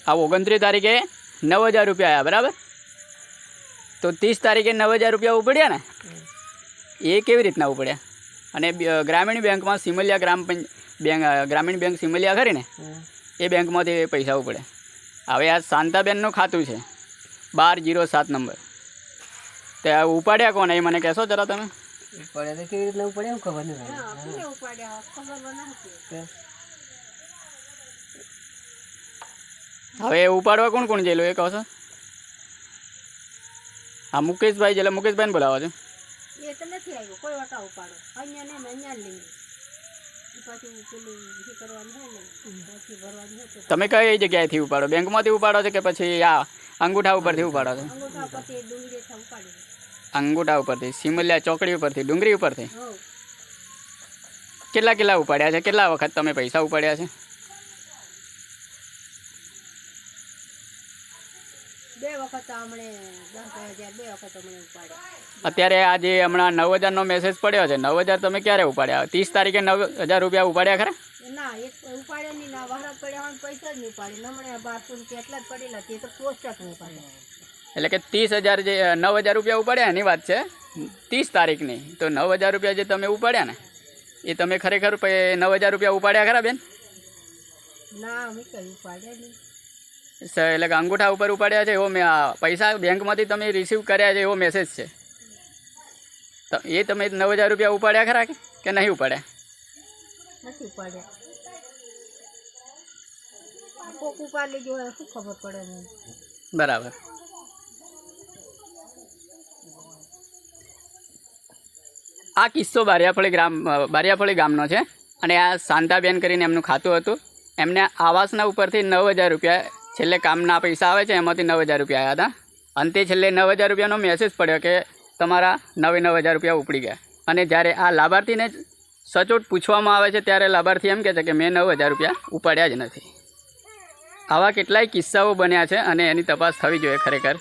આ 29 તારીખે 9000 રૂપિયા આવ્યા બરાબર। તો 30 તારીખે 9000 રૂપિયા ઉપડ્યા ને, એ કેવી રીતના ઉપડ્યા? અને ગ્રામીણ બેંકમાં સિમલિયા ગ્રામીણ બેંક સિમલિયા ખરી ને, એ બેંકમાંથી પૈસા ઉપડ્યા। હવે આ શાંતાબેનનું ખાતું છે 1207 નંબર, તે આ ઉપાડ્યા કોને એ મને કહેશો જરા તમે? ઉપાડ્યા તો કેવી રીતના ઉપાડ્યા ખબર નહીં। હવે ઉપાડવા કોણ કોણ જેલું એ કહો છો? હા મુકેશભાઈ જેલા, મુકેશભાઈને બોલાવો છો? એ તો નથી આવ્યો કોઈ વટા ઉપાડો, અહીંયા ને અહીંયા લઈ પાછું પેલું જે કરવાનું હોય ને પછી ભરવાનું હોય। તમે કઈ જગ્યાએથી ઉપાડો? બેંકમાંથી ઉપાડો છો કે પછી આ અંગૂઠા ઉપરથી ઉપાડો છો? અંગૂઠા પરથી ડુંગળી ઉપાડી, અંગૂઠા ઉપરથી, સિમલિયા ચોકડી ઉપરથી, ડુંગળી ઉપરથી? કેટલા ઉપાડ્યા છે? કેટલા વખત તમે પૈસા ઉપાડ્યા છે? 2 વખત હમણે 10,000 2 વખત હમણે ઉપાડ્યા। અત્યારે આ જે હમણાં 9000નો મેસેજ પડ્યો છે, 9000 તમે ક્યારે ઉપાડ્યા? 30 તારીખે 9000 રૂપિયા ઉપાડ્યા ખરા? ના એક ઉપાડ્યા નહીં, ના વહરાત પડ્યા હોય પૈસા જ નહીં ઉપાડે, હમણે 1200 રૂપિયા એટલા જ પડેલા, તે તો પોસ્ટ જ નહીં ઉપાડ્યા। એટલે કે 30,000 જે 9000 રૂપિયા ઉપાડ્યા એની વાત છે 30 તારીખની। તો 9000 રૂપિયા જે તમે ઉપાડ્યા ને, એ તમે ખરેખર 9000 રૂપિયા ઉપાડ્યા ખરા બેન? ના અમે કઈ ઉપાડ્યા નહીં। એટલે કે અંગૂઠા ઉપર ઉપાડ્યા છે એવો પૈસા બેંકમાંથી તમે રિસીવ કર્યા છે એવો મેસેજ છે, તો એ તમે 9000 રૂપિયા ઉપાડ્યા ખરા કે નહીં ઉપાડ્યા? નથી ઉપાડ્યા, કોક ઉપાડ લીધો હોય શું ખબર પડે નહીં। બરાબર। આ કિસ્સો બારિયાફળી ગામનો છે અને આ શાંતાબેન કરીને એમનું ખાતું હતું। એમને આવાસના ઉપરથી 9000 રૂપિયા, છેલ્લે કામના પૈસા આવે છે એમાંથી 9000 રૂપિયા આવ્યા હતા। અંતે છેલ્લે 9000 રૂપિયાનો મેસેજ પડ્યો કે તમારા 9000 રૂપિયા ઉપડી ગયા। અને જ્યારે આ લાભાર્થીને સચોટ પૂછવામાં આવે છે ત્યારે લાભાર્થી એમ કહે છે કે મેં 9000 રૂપિયા ઉપાડ્યા જ નથી। આવા કેટલાય કિસ્સાઓ બન્યા છે અને એની તપાસ થવી જોઈએ ખરેખર।